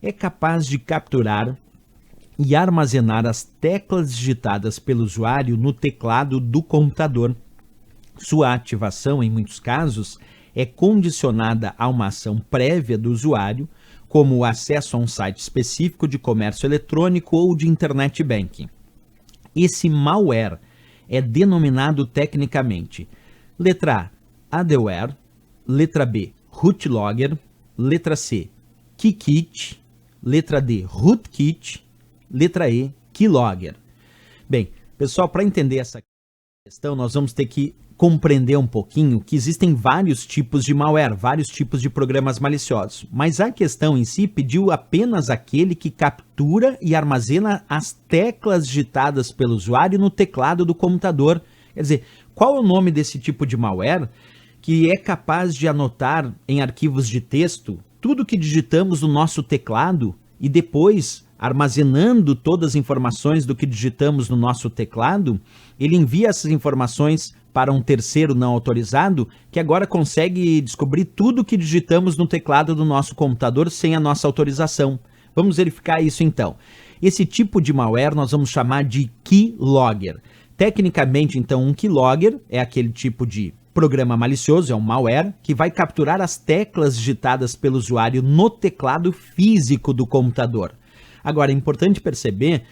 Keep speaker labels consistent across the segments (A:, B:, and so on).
A: é capaz de capturar e armazenar as teclas digitadas pelo usuário no teclado do computador. Sua ativação, em muitos casos, é condicionada a uma ação prévia do usuário, como o acesso a um site específico de comércio eletrônico ou de internet banking. Esse malware é denominado tecnicamente letra A, adware, letra B, rootlogger, letra C, keykit, letra D, rootkit, letra E, keylogger. Bem, pessoal, para entender essa questão, nós vamos ter que compreender um pouquinho que existem vários tipos de malware, vários tipos de programas maliciosos, mas a questão em si pediu apenas aquele que captura e armazena as teclas digitadas pelo usuário no teclado do computador. Quer dizer, qual é o nome desse tipo de malware que é capaz de anotar em arquivos de texto tudo que digitamos no nosso teclado e depois, armazenando todas as informações do que digitamos no nosso teclado, ele envia essas informações para um terceiro não autorizado, que agora consegue descobrir tudo que digitamos no teclado do nosso computador sem a nossa autorização. Vamos verificar isso então. Esse tipo de malware nós vamos chamar de keylogger. Tecnicamente, então, um keylogger é aquele tipo de programa malicioso, é um malware, que vai capturar as teclas digitadas pelo usuário no teclado físico do computador. Agora, é importante perceber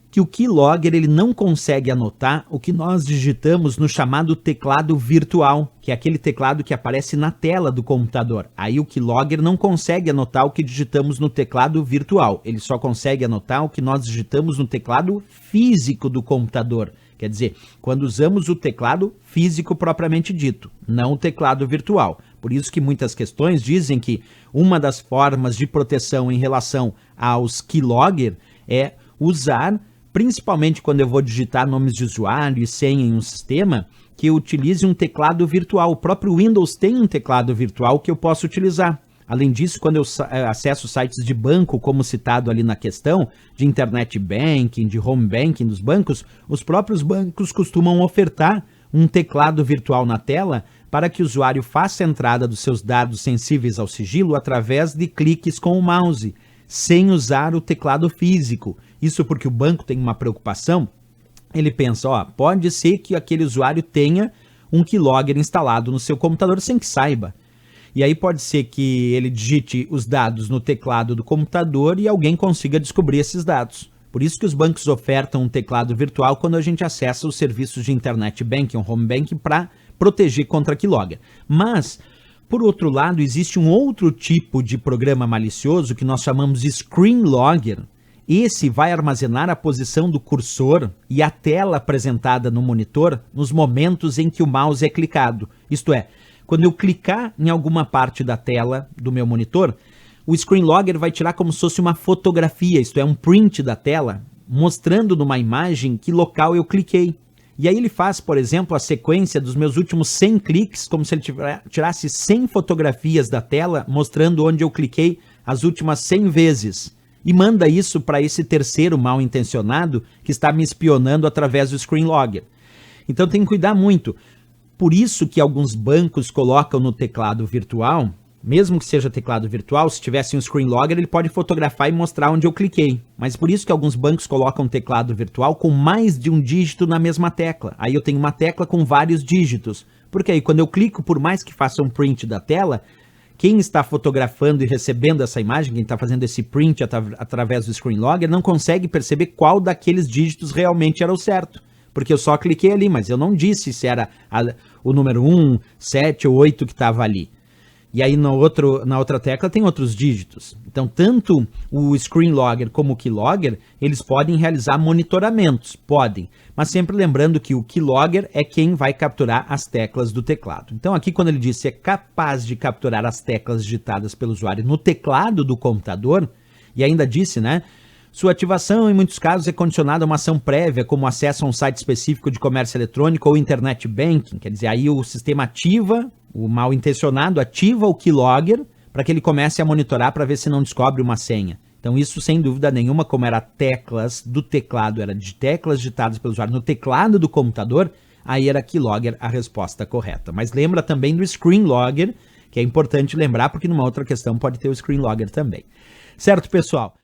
A: que o keylogger ele não consegue anotar o que nós digitamos no chamado teclado virtual, que é aquele teclado que aparece na tela do computador. Aí o keylogger não consegue anotar o que digitamos no teclado virtual, ele só consegue anotar o que nós digitamos no teclado físico do computador. Quer dizer, quando usamos o teclado físico propriamente dito, não o teclado virtual. Por isso que muitas questões dizem que uma das formas de proteção em relação aos keylogger é usar, principalmente quando eu vou digitar nomes de usuário e senha em um sistema, que eu utilize um teclado virtual. O próprio Windows tem um teclado virtual que eu posso utilizar. Além disso, quando eu acesso sites de banco, como citado ali na questão, de internet banking, de home banking dos bancos, os próprios bancos costumam ofertar um teclado virtual na tela para que o usuário faça a entrada dos seus dados sensíveis ao sigilo através de cliques com o mouse, sem usar o teclado físico. Isso porque o banco tem uma preocupação, ele pensa, pode ser que aquele usuário tenha um keylogger instalado no seu computador sem que saiba. E aí pode ser que ele digite os dados no teclado do computador e alguém consiga descobrir esses dados. Por isso que os bancos ofertam um teclado virtual quando a gente acessa os serviços de internet banking ou home banking para proteger contra keylogger. Mas, por outro lado, existe um outro tipo de programa malicioso que nós chamamos de screenlogger. Esse vai armazenar a posição do cursor e a tela apresentada no monitor nos momentos em que o mouse é clicado. Isto é, quando eu clicar em alguma parte da tela do meu monitor, o screenlogger vai tirar como se fosse uma fotografia, isto é, um print da tela, mostrando numa imagem que local eu cliquei. E aí ele faz, por exemplo, a sequência dos meus últimos 100 cliques, como se ele tirasse 100 fotografias da tela, mostrando onde eu cliquei as últimas 100 vezes. E manda isso para esse terceiro mal intencionado que está me espionando através do screenlogger. Então tem que cuidar muito. Por isso que alguns bancos colocam no teclado virtual, mesmo que seja teclado virtual, se tivesse um screenlogger, ele pode fotografar e mostrar onde eu cliquei. Mas por isso que alguns bancos colocam um teclado virtual com mais de um dígito na mesma tecla. Aí eu tenho uma tecla com vários dígitos. Porque aí quando eu clico, por mais que faça um print da tela, quem está fotografando e recebendo essa imagem, quem está fazendo esse print através do screenlogger, não consegue perceber qual daqueles dígitos realmente era o certo. Porque eu só cliquei ali, mas eu não disse se era o número 1, 7 ou 8 que estava ali. E aí na outra tecla tem outros dígitos. Então, tanto o screenlogger como o keylogger, eles podem realizar monitoramentos, podem. Mas sempre lembrando que o keylogger é quem vai capturar as teclas do teclado. Então aqui quando ele disse é capaz de capturar as teclas digitadas pelo usuário no teclado do computador, e ainda disse, né? Sua ativação, em muitos casos, é condicionada a uma ação prévia, como acesso a um site específico de comércio eletrônico ou internet banking. Quer dizer, aí o sistema ativa, o mal intencionado ativa o keylogger para que ele comece a monitorar para ver se não descobre uma senha. Então isso, sem dúvida nenhuma, como era teclas do teclado, era de teclas digitadas pelo usuário no teclado do computador, aí era keylogger a resposta correta. Mas lembra também do screenlogger, que é importante lembrar, porque numa outra questão pode ter o screenlogger também. Certo, pessoal?